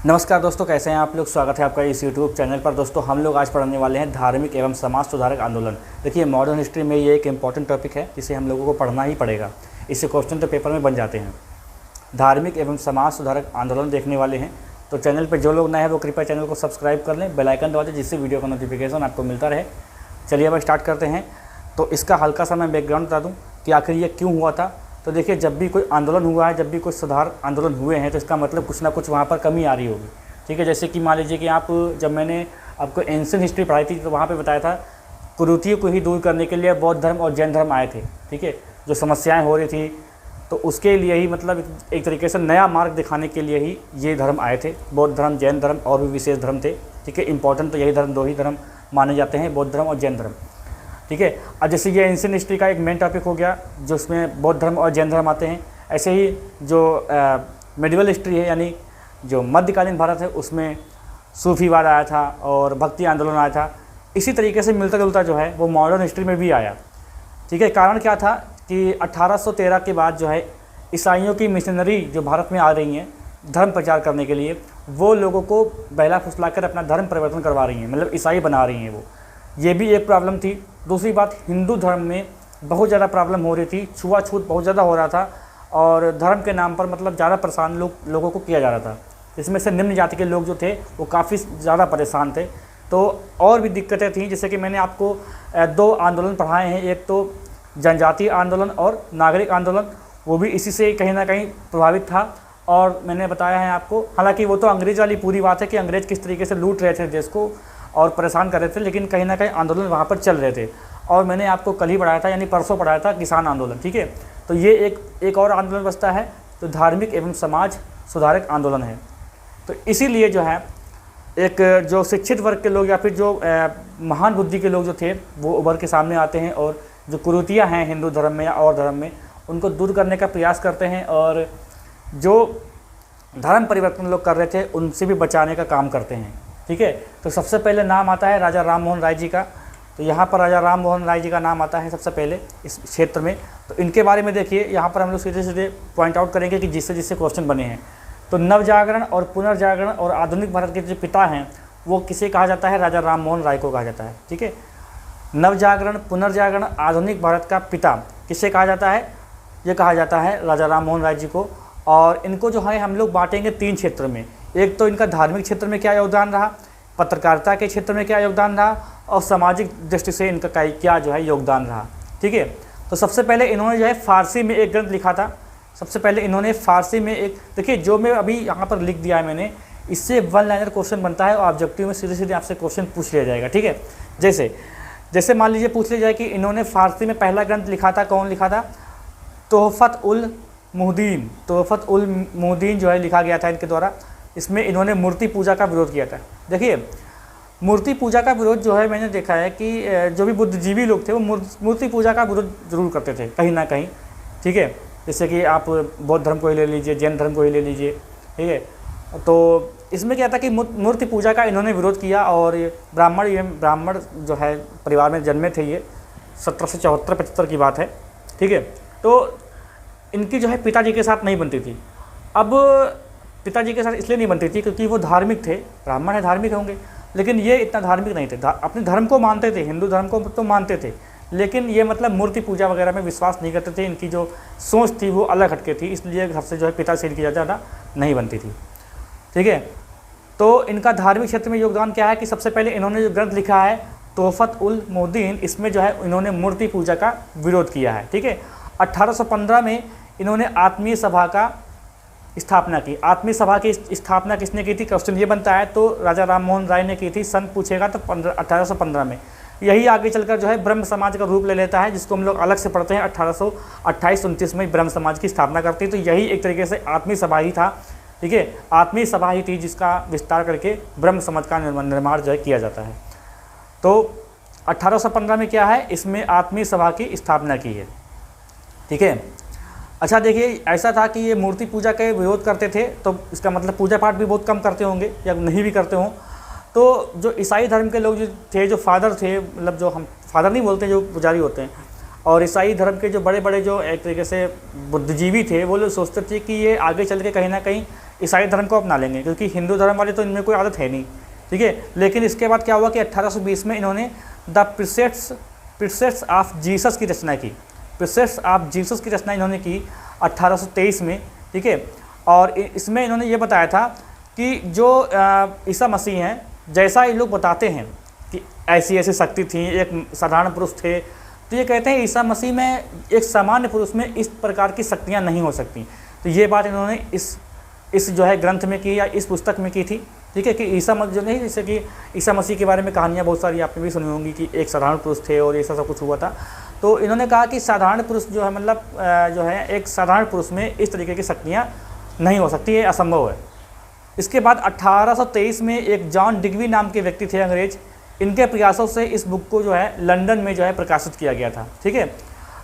नमस्कार दोस्तों, कैसे हैं आप लोग। स्वागत है आपका इस यूट्यूब चैनल पर। दोस्तों हम लोग आज पढ़ने वाले हैं धार्मिक एवं समाज सुधारक आंदोलन। देखिए, मॉडर्न हिस्ट्री में ये एक इम्पॉर्टेंट टॉपिक है जिसे हम लोगों को पढ़ना ही पड़ेगा। इससे क्वेश्चन तो पेपर में बन जाते हैं। धार्मिक एवं समाज सुधारक आंदोलन देखने वाले हैं, तो चैनल पर जो लोग नए हैं वो कृपया चैनल को सब्सक्राइब कर लें, बेल आइकन दबा दें जिससे वीडियो का नोटिफिकेशन आपको मिलता रहे। चलिए अब स्टार्ट करते हैं। तो इसका हल्का सा मैं बैकग्राउंड बता दूँ कि आखिर ये क्यों हुआ था। तो देखिए, जब भी कोई आंदोलन हुआ है, जब भी कोई सुधार आंदोलन हुए हैं, तो इसका मतलब कुछ ना कुछ वहाँ पर कमी आ रही होगी। ठीक है, जैसे कि मान लीजिए कि आप, जब मैंने आपको एंशिएंट हिस्ट्री पढ़ाई थी तो वहाँ पे बताया था कुरीतियों को ही दूर करने के लिए बौद्ध धर्म और जैन धर्म आए थे। ठीक है, जो समस्याएं हो रही थी तो उसके लिए ही, मतलब एक तरीके से नया मार्ग दिखाने के लिए ही ये धर्म आए थे। बौद्ध धर्म, जैन धर्म और भी विशेष धर्म थे। ठीक है, इंपॉर्टेंट तो यही धर्म, दो ही धर्म माने जाते हैं, बौद्ध धर्म और जैन धर्म। ठीक है, अब जैसे ये एंशिएंट हिस्ट्री का एक मेन टॉपिक हो गया जो उसमें बौद्ध धर्म और जैन धर्म आते हैं। ऐसे ही जो मेडिवल हिस्ट्री है, यानी जो मध्यकालीन भारत है, उसमें सूफीवाद आया था और भक्ति आंदोलन आया था। इसी तरीके से मिलता जुलता जो है वो मॉडर्न हिस्ट्री में भी आया। ठीक है, कारण क्या था कि 1813 के बाद जो है ईसाइयों की मिशनरी जो भारत में आ रही हैं धर्म प्रचार करने के लिए, वो लोगों को बहला फुसला कर अपना धर्म परिवर्तन करवा रही हैं, मतलब ईसाई बना रही हैं वो। ये भी एक प्रॉब्लम थी। दूसरी बात, हिंदू धर्म में बहुत ज़्यादा प्रॉब्लम हो रही थी, छुआछूत बहुत ज़्यादा हो रहा था और धर्म के नाम पर मतलब ज़्यादा परेशान लोगों को किया जा रहा था। इसमें से निम्न जाति के लोग जो थे वो काफ़ी ज़्यादा परेशान थे। तो और भी दिक्कतें थीं, जैसे कि मैंने आपको दो आंदोलन पढ़ाए हैं, एक तो जनजातीय आंदोलन और नागरिक आंदोलन, वो भी इसी से कहीं ना कहीं प्रभावित था। और मैंने बताया है आपको, हालांकि वो तो अंग्रेज़ वाली पूरी बात है कि अंग्रेज़ किस तरीके से लूट रहे थे देश को और परेशान कर रहे थे, लेकिन कहीं ना कहीं आंदोलन वहाँ पर चल रहे थे। और मैंने आपको कल ही पढ़ाया था, यानी परसों पढ़ाया था, किसान आंदोलन। ठीक है, तो ये एक और आंदोलन बचता है तो धार्मिक एवं समाज सुधारक आंदोलन है। तो इसीलिए जो है एक जो शिक्षित वर्ग के लोग या फिर जो महान बुद्धि के लोग जो थे वो उभर के सामने आते हैं और जो कुरीतियाँ हैं हिंदू धर्म में या और धर्म में, उनको दूर करने का प्रयास करते हैं और जो धर्म परिवर्तन लोग कर रहे थे उनसे भी बचाने का काम करते हैं। ठीक है, तो सबसे पहले नाम आता है राजा राम मोहन राय जी का। तो यहाँ पर राजा राम मोहन राय जी का नाम आता है सबसे पहले इस क्षेत्र में। तो इनके बारे में देखिए, यहाँ पर हम लोग सीधे सीधे पॉइंट आउट करेंगे कि जिससे जिससे क्वेश्चन बने हैं। तो नवजागरण और पुनर्जागरण और आधुनिक भारत के जो पिता हैं वो किसे कहा जाता है? राजा राम मोहन राय को कहा जाता है। ठीक है, नवजागरण, पुनर्जागरण, आधुनिक भारत का पिता किसे कहा जाता है? ये कहा जाता है राजा राम मोहन राय जी को। और इनको जो है हम लोग बांटेंगे तीन क्षेत्र में। एक तो इनका धार्मिक क्षेत्र में क्या योगदान रहा, पत्रकारिता के क्षेत्र में क्या योगदान रहा और सामाजिक दृष्टि से इनका क्या जो है योगदान रहा। ठीक है, तो सबसे पहले इन्होंने जो है फारसी में एक ग्रंथ लिखा था। सबसे पहले इन्होंने फारसी में एक, देखिए जो मैं अभी यहाँ पर लिख दिया है मैंने, इससे वन लाइनर क्वेश्चन बनता है और ऑब्जेक्टिव में सीधे सीधे आपसे क्वेश्चन पूछ लिया जाएगा। ठीक है, जैसे मान लीजिए पूछ लिया जाए कि इन्होंने फारसी में पहला ग्रंथ लिखा था, कौन लिखा था? तोहफ़त उल मुहद्दीन। तोहफ़त उल मुहद्दीन जो है लिखा गया था इनके द्वारा। इसमें इन्होंने मूर्ति पूजा का विरोध किया था। देखिए, मूर्ति पूजा का विरोध जो है, मैंने देखा है कि जो भी बुद्धिजीवी लोग थे वो मूर्ति पूजा का विरोध जरूर करते थे कहीं ना कहीं। ठीक है, जैसे कि आप बौद्ध धर्म को ही ले लीजिए, जैन धर्म को ही ले लीजिए। ठीक है, तो इसमें क्या था कि मूर्ति पूजा का इन्होंने विरोध किया। और ब्राह्मण जो है परिवार में जन्मे थे, ये 1774-75 की बात है। ठीक है, तो इनकी जो है पिताजी के साथ नहीं बनती थी। अब पिताजी के साथ इसलिए नहीं बनती थी क्योंकि वो धार्मिक थे, ब्राह्मण है, धार्मिक होंगे, लेकिन ये इतना धार्मिक नहीं थे। अपने धर्म को मानते थे, हिंदू धर्म को तो मानते थे, लेकिन ये मतलब मूर्ति पूजा वगैरह में विश्वास नहीं करते थे। इनकी जो सोच थी वो अलग हटके थी, इसलिए घर से जो है पिता से इनकी ज़्यादा नहीं बनती थी। ठीक है, तो इनका धार्मिक क्षेत्र में योगदान क्या है कि सबसे पहले इन्होंने जो ग्रंथ लिखा है तोहफ़त उल मुहद्दीन, इसमें जो है इन्होंने मूर्ति पूजा का विरोध किया है। ठीक है, 1815 में इन्होंने आत्मीय सभा का स्थापना की। आत्मीय सभा की स्थापना किसने की थी? क्वेश्चन ये बनता है। तो राजा राम मोहन राय ने की थी। सन पूछेगा तो 1815 में। यही आगे चलकर जो है ब्रह्म समाज का रूप ले लेता है, जिसको हम लोग अलग से पढ़ते हैं। 1828-29 में ब्रह्म समाज की स्थापना करती है। तो यही एक तरीके से आत्मीय सभा ही था। ठीक है, आत्मीय सभा ही थी जिसका विस्तार करके ब्रह्म समाज का निर्माण जो है किया जाता है। तो 1815 में क्या है, इसमें आत्मीय सभा की स्थापना की है। ठीक है, अच्छा देखिए, ऐसा था कि ये मूर्ति पूजा के विरोध करते थे, तो इसका मतलब पूजा पाठ भी बहुत कम करते होंगे या नहीं भी करते हों। तो जो ईसाई धर्म के लोग जो थे, जो फादर थे, मतलब जो हम फादर नहीं बोलते, जो पुजारी होते हैं, और ईसाई धर्म के जो बड़े बड़े जो एक तरीके से बुद्धिजीवी थे, वो लोग सोचते थे कि ये आगे चल के कहीं ना कहीं ईसाई धर्म को अपना लेंगे, क्योंकि हिंदू धर्म वाले तो इनमें कोई आदत है नहीं, ठीक है। लेकिन इसके बाद क्या हुआ कि 1820 में इन्होंने द प्रीसेप्ट्स ऑफ जीसस की रचना की। प्रीसेप्ट्स ऑफ जीसस की रचना इन्होंने की 1823 में, ठीक है। और इसमें इन्होंने ये बताया था कि जो ईसा मसीह हैं, जैसा ये लोग बताते हैं कि ऐसी ऐसी शक्ति थी, एक साधारण पुरुष थे, तो ये कहते हैं ईसा मसीह में, एक सामान्य पुरुष में इस प्रकार की शक्तियाँ नहीं हो सकती। तो ये बात इन्होंने इस जो है ग्रंथ में की या इस पुस्तक में की थी, ठीक है। कि ईसा मसीह जो नहीं, जैसे कि ईसा मसीह के बारे में कहानियाँ बहुत सारी आपने भी सुनी होंगी कि एक साधारण पुरुष थे और ऐसा सब कुछ हुआ था। तो इन्होंने कहा कि साधारण पुरुष जो है, मतलब जो है एक साधारण पुरुष में इस तरीके की शक्तियाँ नहीं हो सकती, ये असंभव है। इसके बाद 1823 में एक जॉन डिग्वी नाम के व्यक्ति थे अंग्रेज, इनके प्रयासों से इस बुक को जो है लंदन में जो है प्रकाशित किया गया था, ठीक है।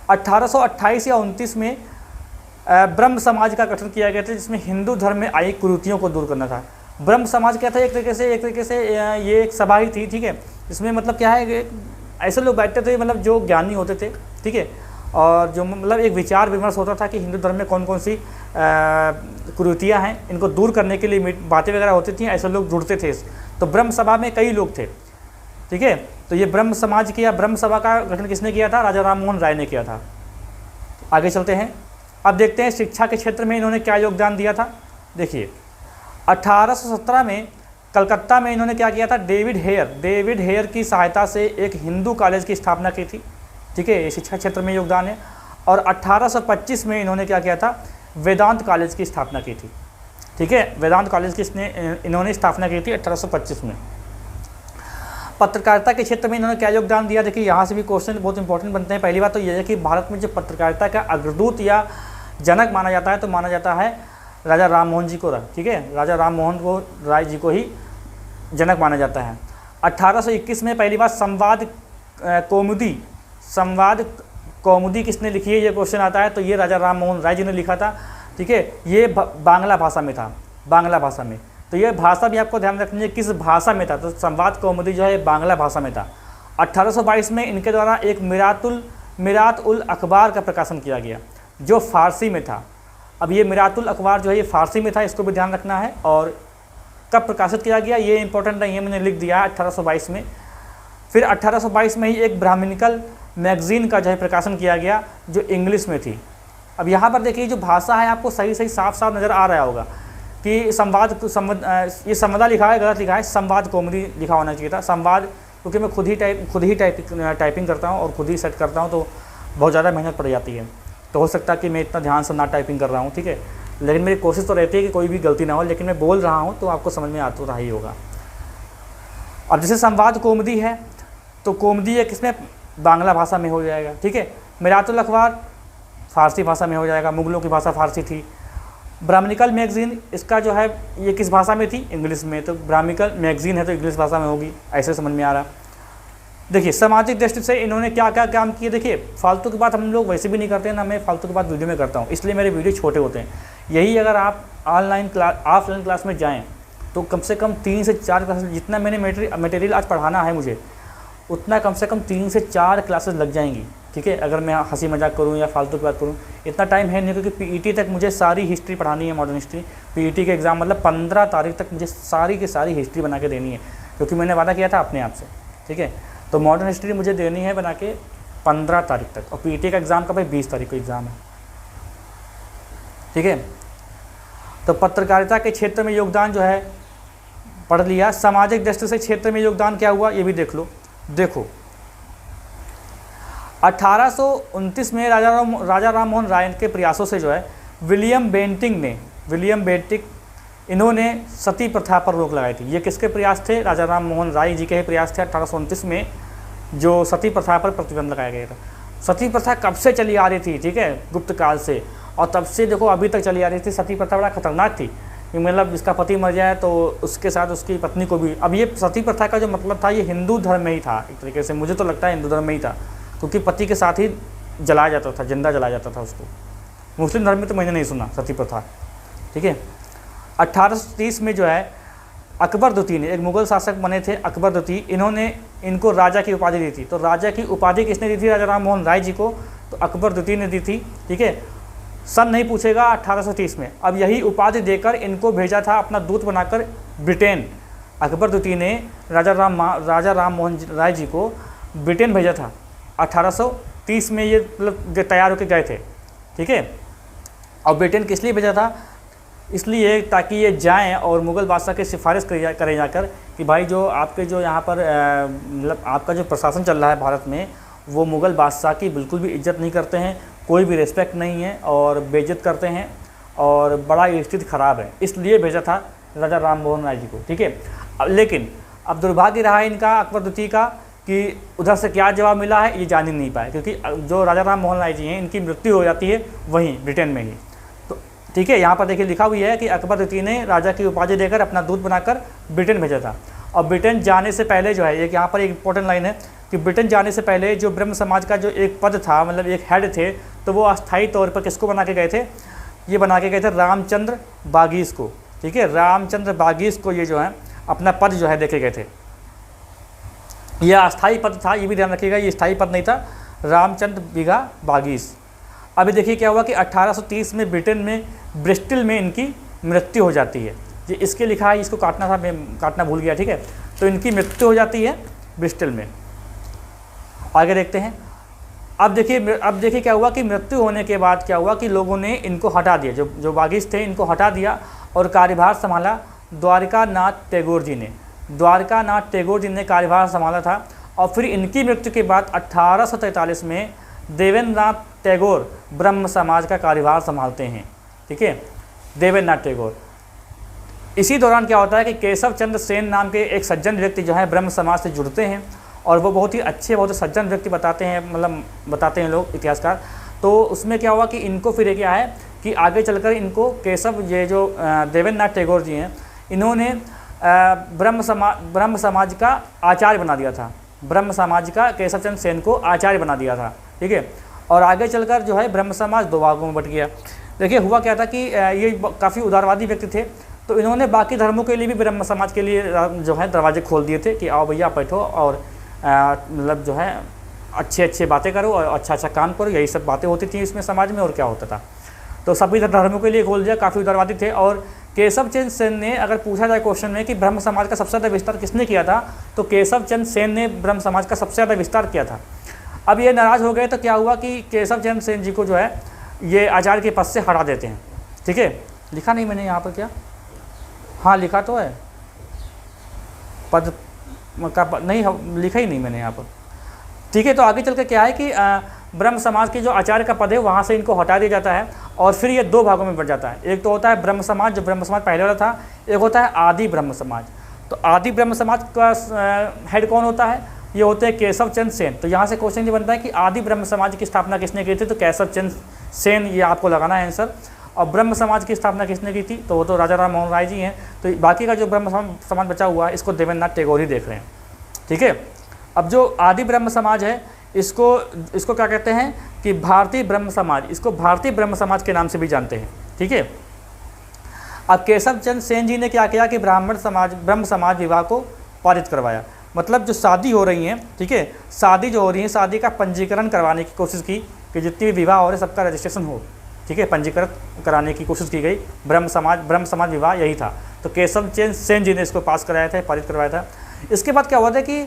1828 या 29 में ब्रह्म समाज का गठन किया गया था, जिसमें हिंदू धर्म में आई कुरीतियों को दूर करना था। ब्रह्म समाज क्या था, एक तरीके से ये एक सभा ही थी, ठीक है। इसमें मतलब क्या है, ऐसे लोग बैठते थे मतलब जो ज्ञानी होते थे, ठीक है, और जो मतलब एक विचार विमर्श होता था कि हिंदू धर्म में कौन कौन सी कुरीतियाँ हैं, इनको दूर करने के लिए बातें वगैरह होती थी, ऐसे लोग जुड़ते थे। तो ब्रह्म सभा में कई लोग थे, ठीक है। तो ये ब्रह्म समाज की या ब्रह्म सभा का गठन किसने किया था, राजा राम मोहन राय ने किया था। आगे चलते हैं, अब देखते हैं शिक्षा के क्षेत्र में इन्होंने क्या योगदान दिया था। देखिए 1817 में कलकत्ता में इन्होंने क्या किया था, डेविड हेयर की सहायता से एक हिंदू कॉलेज की स्थापना की थी, ठीक है। ये शिक्षा क्षेत्र में योगदान है। और 1825 में इन्होंने क्या किया था, वेदांत कॉलेज की स्थापना की थी, ठीक है। वेदांत कॉलेज की इन्होंने स्थापना की थी 1825 में। पत्रकारिता के क्षेत्र में इन्होंने क्या योगदान दिया, देखिए यहाँ से भी क्वेश्चन बहुत इंपॉर्टेंट बनते हैं। पहली बात तो यह है कि भारत में जो पत्रकारिता का अग्रदूत या जनक माना जाता है, तो माना जाता है राजा राम मोहन जी को, ठीक है। राजा राम मोहन को राय जी को ही जनक माना जाता है। 1821 में पहली बार संवाद कौमुदी किसने लिखी है, ये क्वेश्चन आता है, तो ये राजा राम मोहन राय जी ने लिखा था, ठीक है। ये बांग्ला भाषा में था, बांग्ला भाषा में। तो ये भाषा भी आपको ध्यान रखनी है किस भाषा में था, तो संवाद कौमुदी जो है बांग्ला भाषा में था। 1822 में इनके द्वारा एक मिरात उल अखबार का प्रकाशन किया गया, जो फ़ारसी में था। अब ये मिरातुल अखबार जो है ये फ़ारसी में था, इसको भी ध्यान रखना है। और कब प्रकाशित किया गया ये इंपॉर्टेंट नहीं है, मैंने लिख दिया है 1822 में। फिर 1822 में ही एक ब्राह्मणिकल मैगज़ीन का जो है प्रकाशन किया गया, जो इंग्लिश में थी। अब यहाँ पर देखिए जो भाषा है आपको सही साफ साफ नज़र आ रहा होगा कि ये संवादा लिखा है, गलत लिखा है, संवाद कौमुदी लिखा होना चाहिए था, संवाद, क्योंकि मैं खुद ही टाइपिंग करता हूँ और खुद ही सेट करता हूँ, तो बहुत ज़्यादा मेहनत पड़ जाती है। तो हो सकता है कि मैं इतना ध्यान से ना टाइपिंग कर रहा हूँ, ठीक है। लेकिन मेरी कोशिश तो रहती है कि कोई भी गलती ना हो, लेकिन मैं बोल रहा हूँ तो आपको समझ में आता रहा ही होगा। अब जैसे संवाद कौमुदी है, तो कौमुदी है किसमें, बांग्ला भाषा में हो जाएगा, ठीक है। मिरातुल अखबार फ़ारसी भाषा में हो जाएगा, मुग़लों की भाषा फ़ारसी थी। ब्राह्मणिकल मैगज़ीन इसका जो है ये किस भाषा में थी, इंग्लिश में, तो ब्राह्मणिकल मैगज़ीन है तो इंग्लिश भाषा में होगी, ऐसे समझ में आ रहा। देखिए सामाजिक दृष्टि से इन्होंने क्या क्या काम किए। देखिए फालतू की बात हम लोग वैसे भी नहीं करते ना, मैं फालतू की बात वीडियो में करता हूँ, इसलिए मेरे वीडियो छोटे होते हैं। यही अगर आप ऑफलाइन क्लास में जाएँ तो कम से कम 3 से 4 क्लासेस, जितना मैंने मटेरियल आज पढ़ाना है मुझे, उतना कम से कम 3 से 4 क्लासेस लग जाएंगी, ठीक है। अगर मैं हंसी मजाक करूँ या फालतू की बात करूँ, इतना टाइम है नहीं, क्योंकि पीईटी तक मुझे सारी हिस्ट्री पढ़ानी है, मॉडर्न हिस्ट्री। पीईटी के एग्ज़ाम मतलब 15 तारीख तक मुझे सारी की सारी हिस्ट्री बना के देनी है, क्योंकि मैंने वादा किया था अपने आप से, ठीक है। तो मॉडर्न हिस्ट्री मुझे देनी है बना के 15 तारीख तक, और पीईटी का एग्ज़ाम का भाई 20 तारीख को एग्ज़ाम है, ठीक है। तो पत्रकारिता के क्षेत्र में योगदान जो है पढ़ लिया। सामाजिक दृष्टि से क्षेत्र में योगदान क्या हुआ ये भी देख लो। देखो 1829 में राजा राम मोहन राय के प्रयासों से जो है विलियम बेंटिक इन्होंने सती प्रथा पर रोक लगाई थी। ये किसके प्रयास थे, राजा राम मोहन राय जी के ही प्रयास थे। 1829 में जो सती प्रथा पर प्रतिबंध लगाया गया था। सती प्रथा कब से चली आ रही थी, ठीक है, गुप्त काल से, और तब से देखो अभी तक चली आ रही थी। सती प्रथा बड़ा खतरनाक थी, मतलब जिसका पति मर जाए तो उसके साथ उसकी पत्नी को भी। अब ये सती प्रथा का जो मतलब था ये हिंदू धर्म में ही था, एक तरीके से मुझे तो लगता है हिंदू धर्म में ही था, क्योंकि पति के साथ ही जलाया जाता था, जिंदा जलाया जाता था उसको। मुस्लिम धर्म में तो मैंने नहीं सुना सती प्रथा, ठीक है। 1830 में जो है अकबर द्वितीय ने, एक मुग़ल शासक बने थे अकबर द्वितीय, इन्होंने इनको राजा की उपाधि दी थी। तो राजा की उपाधि किसने दी थी, राजा राम मोहन राय जी को, तो अकबर द्वितीय ने दी थी, ठीक है। सन नहीं पूछेगा 1830 में। अब यही उपाधि देकर इनको भेजा था अपना दूत बनाकर ब्रिटेन। अकबर द्वितीय ने राजा राम मोहन राय जी को ब्रिटेन भेजा था 1830 में, ये मतलब तैयार होकर गए थे, ठीक है। और ब्रिटेन किस लिए भेजा था? इसलिए ताकि ये जाएं और मुग़ल बादशाह की सिफारिश करें जाकर कि भाई जो आपके जो यहाँ पर मतलब आपका जो प्रशासन चल रहा है भारत में, वो मुग़ल बादशाह की बिल्कुल भी इज्जत नहीं करते हैं, कोई भी रिस्पेक्ट नहीं है और बेइज्जत करते हैं और बड़ा स्थिति ख़राब है, इसलिए भेजा था राजा राम मोहन राय जी को, ठीक है। लेकिन अब दुर्भाग्य रहा इनका अकबर द्वितीय का कि उधर से क्या जवाब मिला है ये जान ही नहीं पाए, क्योंकि जो राजा राम मोहन राय जी हैं इनकी मृत्यु हो जाती है वहीं ब्रिटेन में ही। तो ठीक है, यहाँ पर देखिए लिखा हुई है कि अकबर द्वितीय ने राजा की उपाधि देकर अपना दूत बनाकर ब्रिटेन भेजा था। और ब्रिटेन जाने से पहले जो है, एक यहाँ पर एक इंपॉर्टेंट लाइन है कि ब्रिटेन जाने से पहले जो ब्रह्म समाज का जो एक पद था, मतलब एक हेड थे, तो वो अस्थायी तौर पर किसको बना के गए थे? ये बना के गए थे रामचंद्र बागीस को, ठीक है। रामचंद्र बागीस को ये जो है अपना पद जो है देखे गए थे। यह अस्थायी पद था, ये भी ध्यान रखिएगा, ये स्थायी पद नहीं था। रामचंद्र बिगा बागीस। अभी देखिए क्या हुआ कि 1830 में ब्रिटेन में ब्रिस्टल में इनकी मृत्यु हो जाती है। ये इसके लिखा है, इसको काटना था, मैं काटना भूल गया, ठीक है। तो इनकी मृत्यु हो जाती है ब्रिस्टल में। आगे देखते हैं। अब देखिए क्या हुआ कि मृत्यु होने के बाद क्या हुआ कि लोगों ने इनको हटा दिया, जो बागीस थे इनको हटा दिया और कार्यभार संभाला द्वारका नाथ टैगोर जी ने। द्वारका नाथ टैगोर जी ने कार्यभार संभाला था। और फिर इनकी मृत्यु के बाद 1843 में देवेंद्र नाथ टैगोर ब्रह्म समाज का कार्यभार संभालते हैं, ठीक है, देवेंद्र नाथ टैगोर। इसी दौरान क्या होता है कि केशव चंद्र सेन नाम के एक सज्जन व्यक्ति जो है ब्रह्म समाज से जुड़ते हैं और वो बहुत ही अच्छे, बहुत सज्जन व्यक्ति बताते हैं लोग इतिहासकार। तो उसमें क्या हुआ कि इनको फिर क्या है कि आगे चलकर इनको केशव, ये जो देवेंद्र नाथ टैगोर जी हैं, इन्होंने ब्रह्म समाज का आचार्य बना दिया था। ब्रह्म समाज का केशव चंद्र सेन को आचार्य बना दिया था, ठीक है। और आगे चलकर जो है ब्रह्म समाज दो भागों में बट गया। देखिए हुआ क्या था कि ये काफ़ी उदारवादी व्यक्ति थे, तो इन्होंने बाकी धर्मों के लिए भी ब्रह्म समाज के लिए जो है दरवाजे खोल दिए थे कि आओ भैया बैठो और मतलब जो है अच्छे बातें करो और अच्छा काम करो, यही सब बातें होती थी इसमें समाज में। और क्या होता था, तो सभी धर्मों के लिए खोल दिया, काफ़ी उदारवादी थे। और केशव चंद्र सेन ने, अगर पूछा जाए क्वेश्चन में कि ब्रह्म समाज का सबसे ज़्यादा विस्तार किसने किया था, तो केशव चंद्र सेन ने ब्रह्म समाज का सबसे ज़्यादा विस्तार किया था। अब ये नाराज़ हो गए तो क्या हुआ कि केशव चंद्र सेन जी को जो है ये आचार्य के पद से हटा देते हैं, ठीक है। लिखा नहीं मैंने यहाँ पर, क्या? हाँ लिखा तो है, पद का नहीं लिखा ही नहीं मैंने यहाँ पर, ठीक है। तो आगे चल के क्या है कि ब्रह्म समाज के जो आचार्य का पद है वहाँ से इनको हटा दिया जाता है और फिर ये दो भागों में बढ़ जाता है। एक तो होता है ब्रह्म समाज, जो ब्रह्म समाज पहले वाला था, एक होता है आदि ब्रह्म समाज। तो आदि ब्रह्म समाज का हेड कौन होता है? ये होते हैं केशव चंद्र सेन। तो यहाँ से क्वेश्चन ये बनता है कि आदि ब्रह्म समाज की स्थापना किसने की थी? तो केशव चंद्र सेन, ये आपको लगाना है आंसर। और ब्रह्म समाज की स्थापना किसने की थी? तो वो तो राजा राम मोहन राय जी हैं। तो बाकी का जो ब्रह्म समाज बचा हुआ है इसको देवेंद्र नाथ टैगोर ही देख रहे हैं, ठीक है। अब जो आदि ब्रह्म समाज है इसको क्या कहते हैं कि भारतीय ब्रह्म समाज, इसको भारतीय ब्रह्म समाज के नाम से भी जानते हैं, ठीक है। अब केशव चंद्र सेन जी ने क्या किया कि ब्रह्म समाज विवाह को पारित करवाया। मतलब जो शादी हो रही हैं, ठीक है, शादी जो हो रही है, शादी का पंजीकरण करवाने की कोशिश की कि जितनी भी विवाह हो रहे सबका रजिस्ट्रेशन हो, ठीक है, पंजीकृत कराने की कोशिश की गई। ब्रह्म समाज विवाह यही था। तो केशव चंद्र सेन जी ने इसको पास कराया था, पारित करवाया था। इसके बाद क्या हुआ था कि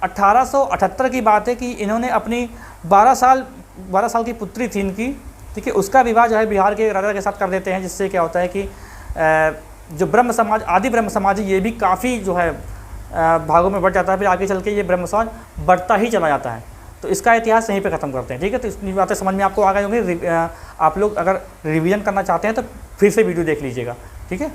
1878 की बात है कि इन्होंने अपनी 12 साल की पुत्री थी इनकी, ठीक है, उसका विवाह जो है बिहार के राजा के साथ कर देते हैं। जिससे क्या होता है कि जो ब्रह्म समाज, आदि ब्रह्म समाज है, ये भी काफ़ी जो है भागों में बढ़ जाता है। फिर आगे चल के ये ब्रह्म समाज बढ़ता ही चला जाता है। तो इसका इतिहास यहीं पे ख़त्म करते हैं, ठीक है। तो इतनी बातें समझ में आपको आ गई होंगी। आप लोग अगर रिवीजन करना चाहते हैं तो फिर से वीडियो देख लीजिएगा, ठीक है।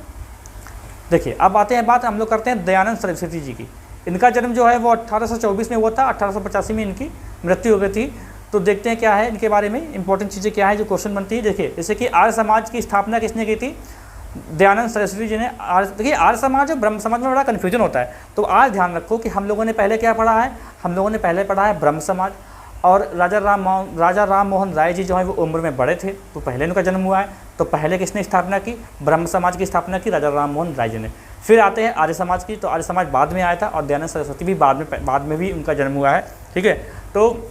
देखिए अब आते हैं बात, हम लोग करते हैं दयानंद सरस्वती जी की। इनका जन्म जो है वो 1824 में हुआ था, 1885 में इनकी मृत्यु हो गई थी। तो देखते हैं क्या है इनके बारे में, इंपॉर्टेंट चीज़ें क्या है जो क्वेश्चन बनती है। देखिए जैसे कि आर्य समाज की स्थापना किसने की थी? दयानंद सरस्वती जी ने। देखिए आर्य समाज और ब्रह्म समाज में बड़ा कन्फ्यूजन होता है। तो आज ध्यान रखो कि हम लोगों ने पहले क्या पढ़ा है, हम लोगों ने पहले पढ़ा है ब्रह्म समाज। और राजा राम मोहन राय जी जो है वो उम्र में बड़े थे, तो पहले उनका जन्म हुआ है। तो पहले किसने स्थापना की? ब्रह्म समाज की स्थापना की राजा राम मोहन राय जी ने। फिर आते हैं आर्य समाज की। तो आर्य समाज बाद में आया था और दयानंद सरस्वती भी बाद में भी उनका जन्म हुआ है, ठीक है। तो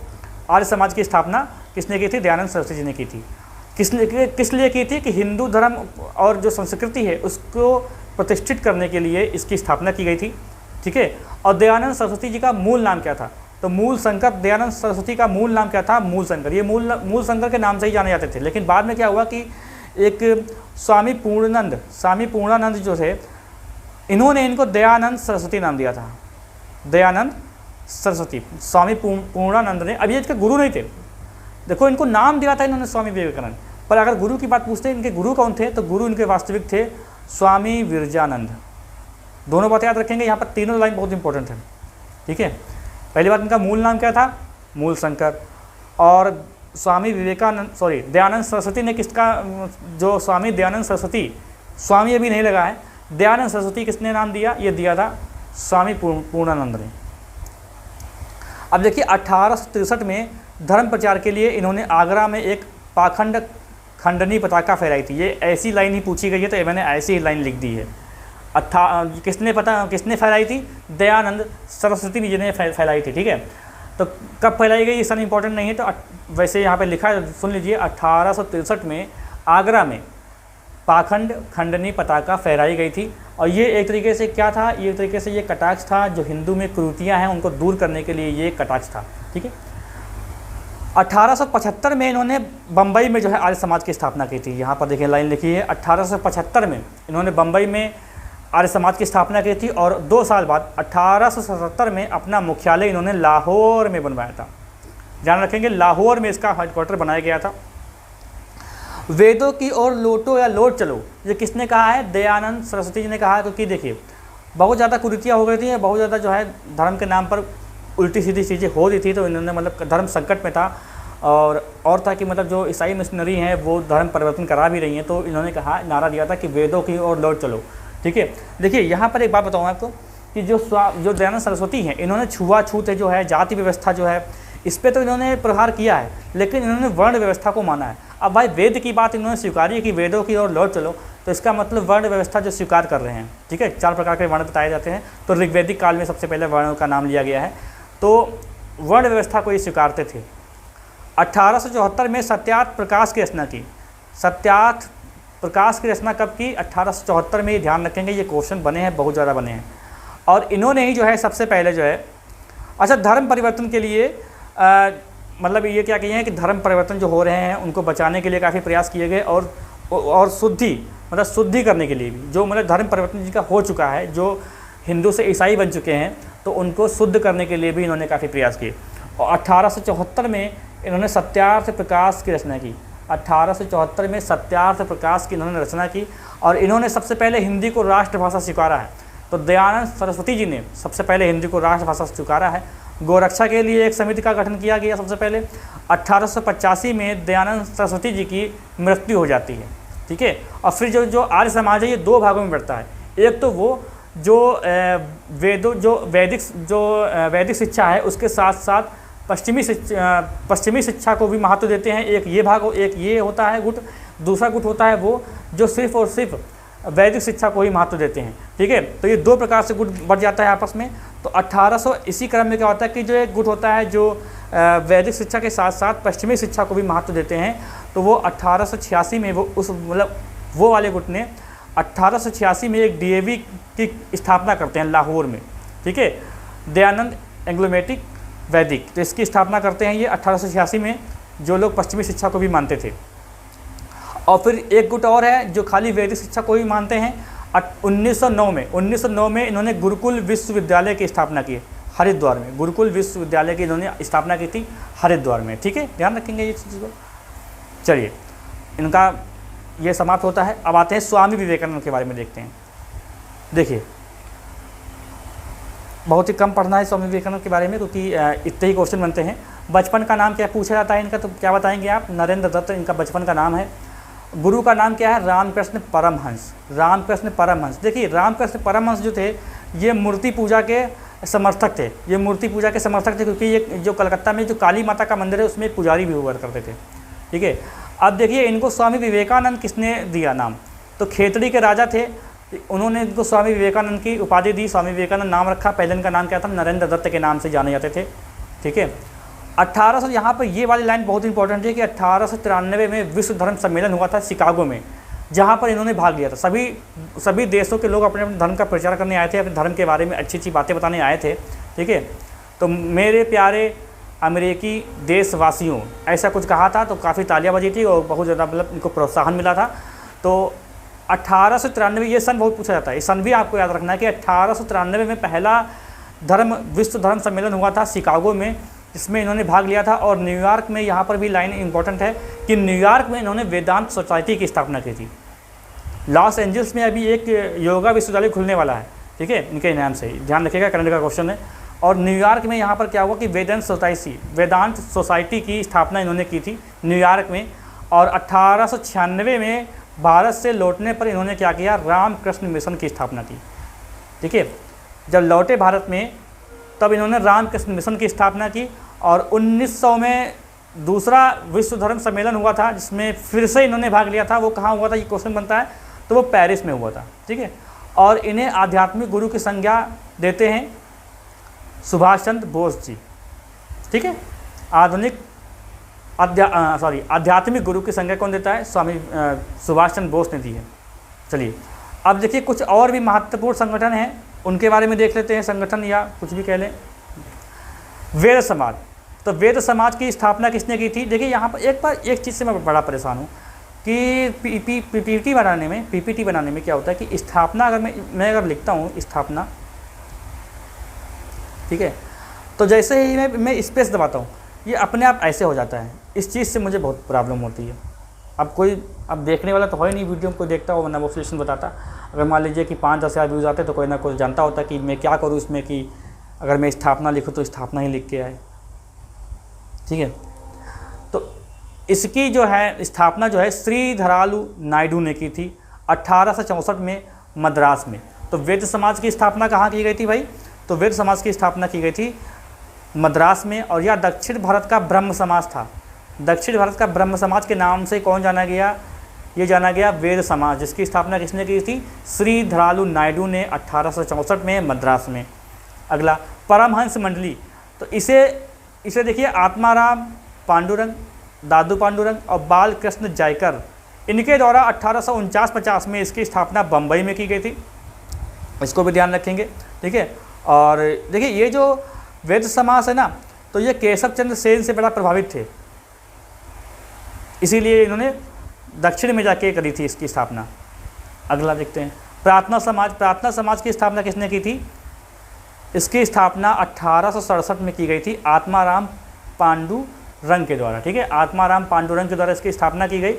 आर्य समाज की स्थापना किसने की थी? दयानंद सरस्वती जी ने की थी। किस लिए की थी कि हिंदू धर्म और जो संस्कृति है उसको प्रतिष्ठित करने के लिए इसकी स्थापना की गई थी, ठीक है। और दयानंद सरस्वती जी का मूल नाम क्या था? तो मूल शंकर, दयानंद सरस्वती का मूल नाम क्या था? मूल शंकर। ये मूल शंकर के नाम से ही जाने जाते थे, लेकिन बाद में क्या हुआ कि एक स्वामी पूर्णानंद जो थे, इन्होंने इनको दयानंद सरस्वती नाम दिया था। दयानंद सरस्वती, स्वामी पूर्णानंद ने, अभी इसके गुरु नहीं थे, देखो इनको नाम दिया था इन्होंने स्वामी विवेकानंद, पर अगर गुरु की बात पूछते हैं इनके गुरु कौन थे, तो गुरु इनके वास्तविक थे स्वामी विरजानंद। दोनों बातें याद रखेंगे, यहाँ पर तीनों लाइन बहुत इंपॉर्टेंट है, ठीक है। पहली बात, इनका मूल नाम क्या था? मूल शंकर। और स्वामी दयानंद सरस्वती ने किसका, जो स्वामी दयानंद सरस्वती, स्वामी अभी नहीं लगा है, दयानंद सरस्वती किसने नाम दिया? ये दिया था स्वामी पूर्णानंद ने। अब देखिए 1863 में धर्म प्रचार के लिए इन्होंने आगरा में एक पाखंड खंडनी पताका फहराई थी। ये ऐसी लाइन ही पूछी गई है तो मैंने ऐसी ही लाइन लिख दी है। किसने फैलाई थी? दयानंद सरस्वती जी ने फैलाई थी, ठीक है। तो कब फैलाई गई, ये सन इंपॉर्टेंट नहीं है, तो वैसे यहाँ पे लिखा है, सुन लीजिए। 1863 में आगरा में पाखंड खंडनी पताका फहराई गई थी। और ये एक तरीके से क्या था? ये एक तरीके से ये कटाक्ष था, जो हिंदू में कुरीतियाँ हैं उनको दूर करने के लिए ये कटाक्ष था, ठीक है। 1875 में इन्होंने बम्बई में जो है आर्य समाज की स्थापना की थी। यहाँ पर देखिए लाइन लिखी है, 1875 में इन्होंने बम्बई में आर्य समाज की स्थापना की थी। और 2 साल बाद 1877 में अपना मुख्यालय इन्होंने लाहौर में बनवाया था। ध्यान रखेंगे, लाहौर में इसका हेडक्वार्टर बनाया गया था। वेदों की ओर लौटो या लौट चलो, ये किसने कहा है? दयानंद सरस्वती जी ने कहा है। क्योंकि देखिए बहुत ज़्यादा कुरीतियाँ हो गई थी, बहुत ज़्यादा जो है धर्म के नाम पर उल्टी सीधी चीज़ें हो रही थी, तो इन्होंने मतलब धर्म संकट में था और था कि मतलब जो ईसाई मिशनरी हैं वो धर्म परिवर्तन करा भी रही हैं, तो इन्होंने कहा, नारा दिया था कि वेदों की ओर लौट चलो, ठीक है। देखिए यहाँ पर एक बात बताऊँ आपको कि जो दयानंद सरस्वती हैं, इन्होंने छुआछूत जो है, जाति व्यवस्था जो है, इस पर तो इन्होंने प्रहार किया है, लेकिन इन्होंने वर्ण व्यवस्था को माना है। अब भाई वेद की बात इन्होंने स्वीकारी है कि वेदों की ओर लौट चलो, तो इसका मतलब वर्ण व्यवस्था जो स्वीकार कर रहे हैं, ठीक है। 4 प्रकार के वर्ण बताए जाते हैं, तो ऋग्वैदिक काल में सबसे पहले वर्णों का नाम लिया गया है, तो वर्ण व्यवस्था को ये स्वीकारते थे। 1874 में सत्यार्थ प्रकाश की रचना की। सत्यार्थ प्रकाश की रचना कब की? 1874 में। ध्यान रखेंगे, ये क्वेश्चन बने हैं, बहुत ज़्यादा बने हैं। और इन्होंने ही जो है सबसे पहले जो है, अच्छा, धर्म परिवर्तन के लिए मतलब ये क्या किए हैं कि धर्म परिवर्तन जो हो रहे हैं उनको बचाने के लिए काफ़ी प्रयास किए गए, और शुद्धि करने के लिए भी, जो मतलब धर्म परिवर्तन जिनका हो चुका है, जो हिंदू से ईसाई बन चुके हैं, तो उनको शुद्ध करने के लिए भी इन्होंने काफ़ी प्रयास किए। और 1874 में इन्होंने सत्यार्थ प्रकाश की रचना की। 1874 में सत्यार्थ प्रकाश की इन्होंने रचना की, और इन्होंने सबसे पहले हिंदी को राष्ट्रभाषा स्वीकारा है। तो दयानंद सरस्वती जी ने सबसे पहले हिंदी को राष्ट्रभाषा स्वीकारा है। गोरक्षा के लिए एक समिति का गठन किया गया सबसे पहले। 1885 में दयानंद सरस्वती जी की मृत्यु हो जाती है, ठीक है। और फिर जो आर्य समाज है ये 2 भागों में बढ़ता है। एक तो वो जो वैदिक शिक्षा है उसके साथ साथ पश्चिमी शिक्षा को भी महत्व देते हैं। एक ये भाग, एक ये होता है गुट। दूसरा गुट होता है वो जो सिर्फ और सिर्फ वैदिक शिक्षा को ही महत्व देते हैं, ठीक है। तो ये 2 प्रकार से गुट बढ़ जाता है आपस में। तो 1800 इसी क्रम में क्या होता है कि जो एक गुट होता है जो वैदिक शिक्षा के साथ साथ पश्चिमी शिक्षा को भी महत्व देते हैं, तो वो 1886 में वो वाले गुट ने 1886 में एक DAV की स्थापना करते हैं लाहौर में, ठीक है। दयानंद एंग्लोमेटिक वैदिक, तो इसकी स्थापना करते हैं ये 1886 में, जो लोग पश्चिमी शिक्षा को भी मानते थे। और फिर एक गुट और है जो खाली वैदिक शिक्षा को ही मानते हैं। 1909 में इन्होंने गुरुकुल विश्वविद्यालय की स्थापना की हरिद्वार में। गुरुकुल विश्वविद्यालय की इन्होंने स्थापना की थी हरिद्वार में, ठीक है। ध्यान रखेंगे ये चीज़ को। चलिए, इनका ये समाप्त होता है। अब आते हैं स्वामी विवेकानंद के बारे में देखते हैं। देखिए, बहुत ही कम पढ़ना है स्वामी विवेकानंद के बारे में, क्योंकि इतने ही क्वेश्चन बनते हैं। बचपन का नाम क्या पूछा जाता है इनका, तो क्या बताएंगे आप? नरेंद्र दत्त इनका बचपन का नाम है। गुरु का नाम क्या है? रामकृष्ण परमहंस। रामकृष्ण परमहंस। देखिए, रामकृष्ण परमहंस जो थे ये मूर्ति पूजा के समर्थक थे। ये मूर्ति पूजा के समर्थक थे, क्योंकि ये जो कलकत्ता में जो काली माता का मंदिर है उसमें एक पुजारी भी हुआ करते थे, ठीक है। अब देखिए, इनको स्वामी विवेकानंद किसने दिया नाम? तो खेतड़ी के राजा थे, उन्होंने इनको स्वामी विवेकानंद की उपाधि दी। स्वामी विवेकानंद नाम रखा। पहले इनका नाम क्या था? नरेंद्र दत्त के नाम से जाने जाते थे, ठीक है। 1800 यहाँ पर ये वाली लाइन बहुत इंपॉर्टेंट है कि 1893 में विश्व धर्म सम्मेलन हुआ था शिकागो में, जहाँ पर इन्होंने भाग लिया था। सभी देशों के लोग अपने अपने धर्म का प्रचार करने आए थे, अपने धर्म के बारे में अच्छी अच्छी बातें बताने आए थे। ठीक है, तो मेरे प्यारे अमेरिकी देशवासियों ऐसा कुछ कहा था, तो काफ़ी तालियां बजी थी और बहुत ज़्यादा मतलब इनको प्रोत्साहन मिला था। तो 1893 ये सन बहुत पूछा जाता है, इस सन भी आपको याद रखना है कि 1893 में पहला विश्व धर्म सम्मेलन हुआ था शिकागो में, इसमें इन्होंने भाग लिया था। और न्यूयॉर्क में, यहाँ पर भी लाइन इंपॉर्टेंट है कि न्यूयॉर्क में इन्होंने वेदांत सोसाइटी की स्थापना की थी। लॉस एंजल्स में अभी एक योगा विश्वविद्यालय खुलने वाला है, ठीक है, इनके नाम से, ध्यान रखिएगा, करंट का क्वेश्चन है। और न्यूयॉर्क में यहाँ पर क्या हुआ कि वेदांत सोसाइटी की स्थापना इन्होंने की थी न्यूयॉर्क में। और 1896 में भारत से लौटने पर इन्होंने क्या किया, रामकृष्ण मिशन की स्थापना की। ठीक है, जब लौटे भारत में तब इन्होंने रामकृष्ण मिशन की स्थापना की। और 1900 में दूसरा विश्व धर्म सम्मेलन हुआ था जिसमें फिर से इन्होंने भाग लिया था। वो कहाँ हुआ था, ये क्वेश्चन बनता है, तो वो पेरिस में हुआ था। ठीक है, और इन्हें आध्यात्मिक गुरु की संज्ञा देते हैं सुभाष चंद्र बोस जी। ठीक है, आध्यात्मिक गुरु की संज्ञा कौन देता है, स्वामी सुभाष चंद्र बोस ने दी है। चलिए अब देखिए कुछ और भी महत्वपूर्ण संगठन हैं, उनके बारे में देख लेते हैं, संगठन या कुछ भी कह लें। वेद समाज, तो वेद समाज की स्थापना किसने की थी। देखिए यहाँ पर एक चीज़ से मैं बड़ा परेशान हूँ कि पीपीटी बनाने में क्या होता है कि स्थापना, अगर मैं अगर लिखता हूँ स्थापना, ठीक है, तो जैसे ही मैं स्पेस दबाता हूँ ये अपने आप ऐसे हो जाता है। इस चीज़ से मुझे बहुत प्रॉब्लम होती है। अब देखने वाला तो हो ही नहीं, वीडियो में कोई देखता हो वरना वो सोल्यूशन बताता। अगर मान लीजिए कि 5-10 हज़ार व्यूज़ आते तो कोई ना कोई जानता होता कि मैं क्या करूँ इसमें, कि अगर मैं स्थापना लिखूँ तो स्थापना ही लिख के आए। ठीक है, तो इसकी जो है स्थापना जो है श्रीधरालु नायडू ने की थी 1864 में मद्रास में। तो वेद समाज की स्थापना कहाँ की गई थी भाई, तो वेद समाज की स्थापना की गई थी मद्रास में। और यह दक्षिण भारत का ब्रह्म समाज था। दक्षिण भारत का ब्रह्म समाज के नाम से कौन जाना गया, ये जाना गया वेद समाज, जिसकी स्थापना किसने की थी, श्रीधरालु नायडू ने 1864 में मद्रास में। अगला परमहंस मंडली, तो इसे देखिए आत्माराम पांडुरंग, दादू पांडुरंग और बालकृष्ण जायकर, इनके द्वारा 1849-50 में इसकी स्थापना बम्बई में की गई थी। इसको भी ध्यान रखेंगे। ठीक है, और देखिए ये जो वेद समाज है ना, तो ये केशव चंद्र सेन से बड़ा प्रभावित थे, इसीलिए इन्होंने दक्षिण में जाके करी थी इसकी स्थापना। अगला देखते हैं प्रार्थना समाज की स्थापना किसने की थी, इसकी स्थापना 1867 में की गई थी आत्माराम पांडुरंग के द्वारा। ठीक है, आत्माराम पांडुरंग के द्वारा इसकी स्थापना की गई,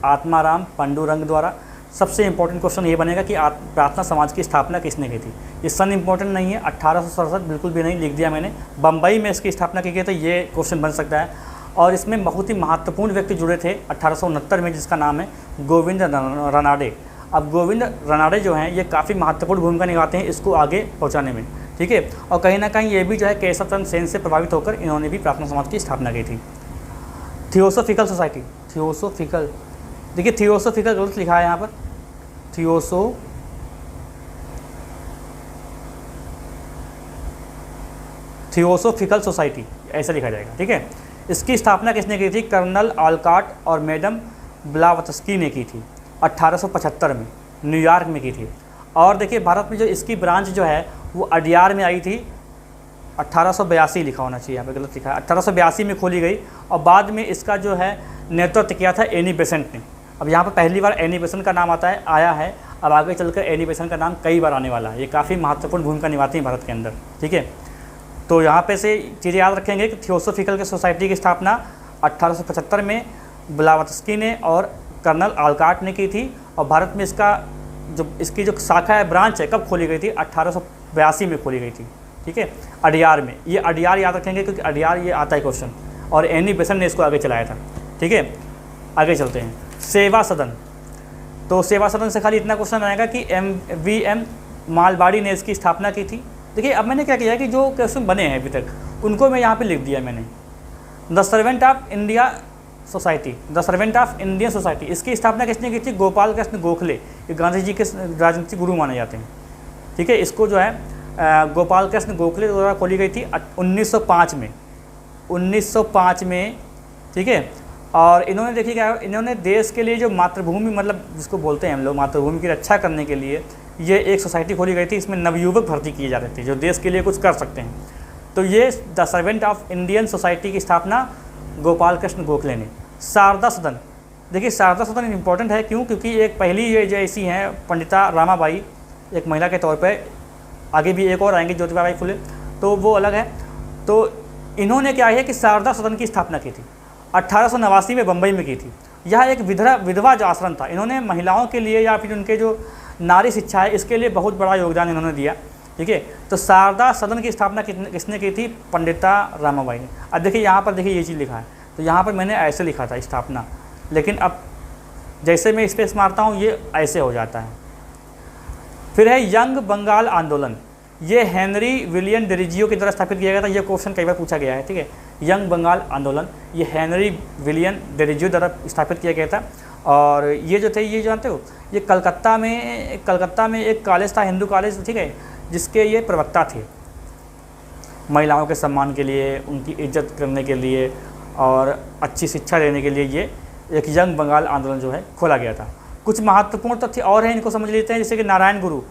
आत्माराम पांडुरंग द्वारा। सबसे इंपॉर्टेंट क्वेश्चन ये बनेगा कि प्रार्थना समाज की स्थापना किसने की थी। ये सन इंपॉर्टेंट नहीं है, 1867 बिल्कुल भी नहीं, लिख दिया मैंने। बम्बई में इसकी स्थापना की गई, तो ये क्वेश्चन बन सकता है। और इसमें बहुत ही महत्वपूर्ण व्यक्ति जुड़े थे 1869 में, जिसका नाम है गोविंद रनाडे। अब गोविंद रनाडे जो हैं ये काफ़ी महत्वपूर्ण भूमिका निभाते हैं इसको आगे पहुँचाने में। ठीक है, और कहीं ना कहीं ये भी जो है केशव चंद्र सेन से प्रभावित होकर इन्होंने भी प्रार्थना समाज की स्थापना की थी। थियोसोफिकल सोसाइटी, देखिए थियोसोफिकल गलत लिखा है यहाँ पर, थियोसोफिकल सोसाइटी ऐसा लिखा जाएगा। ठीक है, इसकी स्थापना किसने की थी, कर्नल ऑलकॉट और मैडम ब्लावत्स्की ने की थी 1875 में, न्यूयॉर्क में की थी। और देखिए भारत में जो इसकी ब्रांच जो है वो अडियार में आई थी, 1882 लिखा होना चाहिए, यहाँ पे गलत लिखा है, 1882 में खोली गई। और बाद में इसका जो है नेतृत्व किया था एनी बेसेंट ने। अब यहाँ पर पहली बार एनी बेसेंट का नाम आया है, अब आगे चलकर एनी बेसेंट का नाम कई बार आने वाला है। ये काफ़ी महत्वपूर्ण भूमिका निभाती हैं भारत के अंदर। ठीक है, तो यहाँ पे से चीज़ें याद रखेंगे कि थियोसोफिकल सोसाइटी की स्थापना 1875 में ब्लावत्स्की ने और कर्नल ऑलकॉट ने की थी। और भारत में इसकी जो शाखा है, ब्रांच है, कब खोली गई थी, 1882 में खोली गई थी। ठीक है, अडियार में, ये अडियार याद रखेंगे क्योंकि अडियार ये आता है क्वेश्चन, और एनी बेसेंट ने इसको आगे चलाया था। ठीक है, आगे चलते हैं। सेवा सदन, तो सेवा सदन से खाली इतना क्वेश्चन आएगा कि MVM मालबाड़ी ने इसकी स्थापना की थी। देखिए अब मैंने क्या किया है कि जो क्वेश्चन बने हैं अभी तक उनको मैं यहाँ पे लिख दिया मैंने। The servant of Indian society, इसकी स्थापना किसने की थी, गोपाल कृष्ण गोखले, ये गांधी जी के राजनीतिक गुरु माने जाते हैं। ठीक है, इसको जो है गोपाल कृष्ण गोखले द्वारा खोली गई थी 1905 में। 1905 में, ठीक है। और इन्होंने देखिए क्या, इन्होंने देश के लिए जो मातृभूमि, मतलब जिसको बोलते हैं हम लोग मातृभूमि की रक्षा करने के लिए ये एक सोसाइटी खोली गई थी। इसमें नवयुवक भर्ती किए जा रहे थे जो देश के लिए कुछ कर सकते हैं। तो ये the servant of Indian society की स्थापना गोपाल कृष्ण गोखले ने। शारदा सदन, देखिए शारदा सदन इम्पोर्टेंट है, क्यों? क्योंकि एक पहली ये जो ऐसी हैं पंडिता रामाबाई, एक महिला के तौर पे, आगे भी एक और आएंगे ज्योतिबा फुले, तो वो अलग है। तो इन्होंने क्या है कि शारदा सदन की स्थापना की थी, 1889 में बम्बई में की थी। यह एक विधवा जो आश्रम था। इन्होंने महिलाओं के लिए या फिर उनके जो नारी शिक्षा है इसके लिए बहुत बड़ा योगदान इन्होंने दिया, ठीक है। तो शारदा सदन की स्थापना किसने की थी? पंडिता रामाबाई ने। अब देखिए यहाँ पर देखिए ये चीज़ लिखा है, तो यहाँ पर मैंने ऐसे लिखा था स्थापना, लेकिन अब जैसे मैं स्पेस मारता हूँ ये ऐसे हो जाता है। फिर है यंग बंगाल आंदोलन, ये हेनरी विलियम डेरिजियो के द्वारा स्थापित किया गया था। ये क्वेश्चन कई बार पूछा गया है, ठीक है। यंग बंगाल आंदोलन ये हेनरी विलियम डेरिजियो द्वारा स्थापित किया गया था। और ये जो थे, ये जानते हो, ये कलकत्ता में एक कॉलेज था, हिंदू कॉलेज, ठीक है, जिसके ये प्रवक्ता थे। महिलाओं के सम्मान के लिए, उनकी इज्जत करने के लिए और अच्छी शिक्षा देने के लिए ये एक यंग बंगाल आंदोलन जो है खोला गया था। कुछ महत्वपूर्ण तथ्य और हैं, इनको समझ लेते हैं। जैसे कि नारायण गुरु,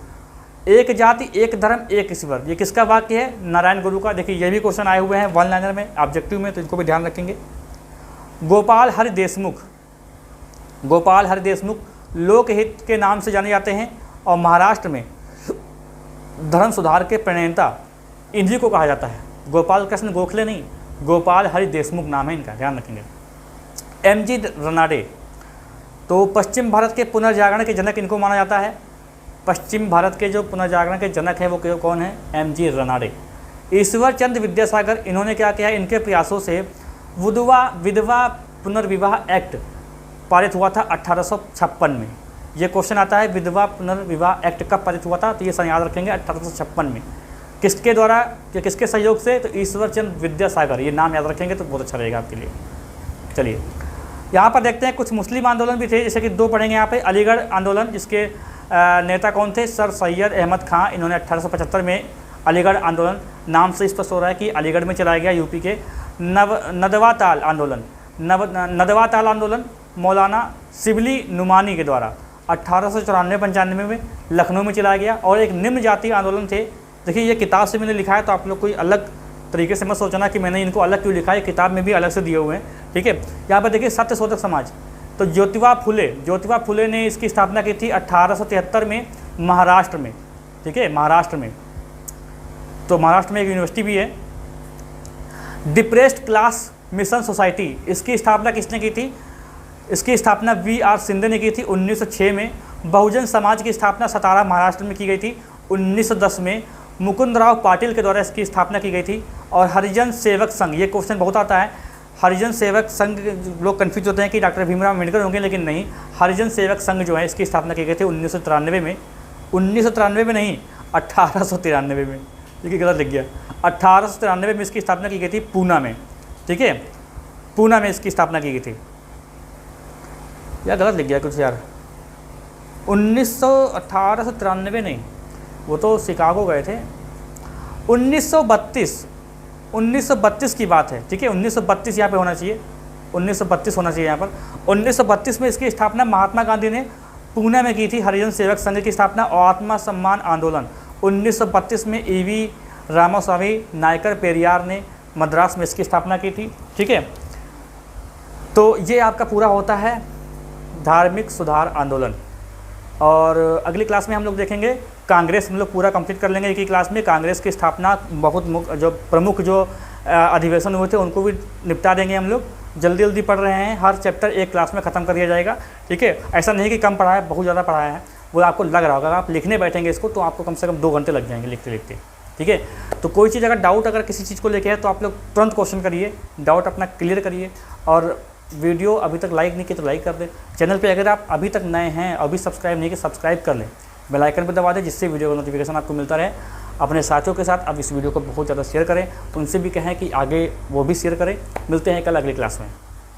एक जाति एक धर्म एक ईश्वर, ये किसका वाक्य है? नारायण गुरु का। देखिए ये भी क्वेश्चन आए हुए हैं वन लाइनर में, ऑब्जेक्टिव में, तो इनको भी ध्यान रखेंगे। गोपाल हरि देशमुख, गोपाल हरि देशमुख लोकहित के नाम से जाने जाते हैं और महाराष्ट्र में धर्म सुधार के प्रणेता इन्हीं को कहा जाता है। गोपाल कृष्ण गोखले नहीं, गोपाल हरि देशमुख नाम है इनका, ध्यान रखेंगे। एमजी रनाडे, तो पश्चिम भारत के पुनर्जागरण के जनक इनको माना जाता है। पश्चिम भारत के जो पुनर्जागरण के जनक हैं वो कौन है? एमजी रनाडे। ईश्वर चंद्र विद्यासागर, इन्होंने क्या किया? इनके प्रयासों से विधवा पुनर्विवाह एक्ट पारित हुआ था 1856 में। ये क्वेश्चन आता है, विधवा पुनर्विवाह एक्ट कब पारित हुआ था? तो ये याद रखेंगे 1856 में। किसके द्वारा या किसके सहयोग से? तो ईश्वर चंद्र विद्यासागर, ये नाम याद रखेंगे तो बहुत अच्छा रहेगा आपके लिए। चलिए यहाँ पर देखते हैं कुछ मुस्लिम आंदोलन भी थे, जैसे कि दो पढ़ेंगे यहाँ पे। अलीगढ़ आंदोलन, जिसके नेता कौन थे? सर सैयद अहमद खां। इन्होंने 1875 में अलीगढ़ आंदोलन, नाम से स्पष्ट हो रहा है कि अलीगढ़ में चलाया गया, यूपी के। नदवा ताल आंदोलन मौलाना शिबली नुमानी के द्वारा 1894-95 में लखनऊ में चलाया गया। और एक निम्न जाति आंदोलन थे। देखिए ये किताब से मैंने लिखा है, तो आप लोग कोई अलग तरीके से मत सोचना कि मैंने इनको अलग क्यों लिखा है, किताब में भी अलग से दिए हुए हैं, ठीक है। यहाँ पर देखिए सत्यशोधक समाज, तो ज्योतिबा फुले ने इसकी स्थापना की थी 1873 में महाराष्ट्र में, ठीक है, महाराष्ट्र में। तो महाराष्ट्र में एक यूनिवर्सिटी भी है। डिप्रेस्ड क्लास मिशन सोसाइटी, इसकी स्थापना किसने की थी? इसकी स्थापना वी.आर. शिंदे ने की थी 1906 में। बहुजन समाज की स्थापना सतारा महाराष्ट्र में की गई थी 1910 में। मुकुंदराव पाटिल के द्वारा इसकी स्थापना की गई थी। और हरिजन सेवक संघ, ये क्वेश्चन बहुत आता है, हरिजन सेवक संघ, लोग कन्फ्यूज होते हैं कि डॉक्टर भीमराव अम्बेडकर होंगे, लेकिन नहीं, हरिजन सेवक संघ जो है इसकी स्थापना की गई थी 1993 में। 1993 में नहीं, 1893 में, देखिए गलत लिख गया, 1893 में इसकी स्थापना की गई थी पूना में, ठीक है, पूना में इसकी स्थापना की गई थी। या गलत लिख गया कुछ यार, 1893 नहीं, वो तो शिकागो गए थे। 1932 की बात है, ठीक है, 1932 यहाँ पे होना चाहिए, 1932 होना चाहिए यहाँ पर। 1932 में इसकी स्थापना महात्मा गांधी ने पूना में की थी। हरिजन सेवक संघ की स्थापना और आत्मा सम्मान आंदोलन 1932 में E.V. रामास्वामी नायकर पेरियार ने मद्रास में इसकी स्थापना की थी, ठीक है। तो ये आपका पूरा होता है धार्मिक सुधार आंदोलन। और अगली क्लास में हम लोग देखेंगे कांग्रेस, हम लोग पूरा कंप्लीट कर लेंगे एक ही क्लास में। कांग्रेस की स्थापना, बहुत जो प्रमुख जो अधिवेशन हुए थे उनको भी निपटा देंगे हम लोग। जल्दी जल्दी पढ़ रहे हैं, हर चैप्टर एक क्लास में ख़त्म कर दिया जाएगा, ठीक है। ऐसा नहीं कि कम पढ़ाया, बहुत ज़्यादा पढ़ाया है, वो आपको लग रहा होगा। आप लिखने बैठेंगे इसको तो आपको कम से कम 2 घंटे लग जाएंगे लिखते लिखते, ठीक है। तो कोई चीज़ अगर डाउट अगर किसी चीज़ को लेके है तो आप लोग तुरंत क्वेश्चन करिए, डाउट अपना क्लियर करिए। और वीडियो अभी तक लाइक नहीं किया तो लाइक कर दें। चैनल पे अगर आप अभी तक नए हैं, अभी सब्सक्राइब नहीं किया, सब्सक्राइब कर लें, बेल आइकन पर दबा दें, जिससे वीडियो का नोटिफिकेशन आपको मिलता रहे। अपने साथियों के साथ आप इस वीडियो को बहुत ज़्यादा शेयर करें, उनसे भी कहें कि आगे वो भी शेयर करें। मिलते हैं कल अगली क्लास में।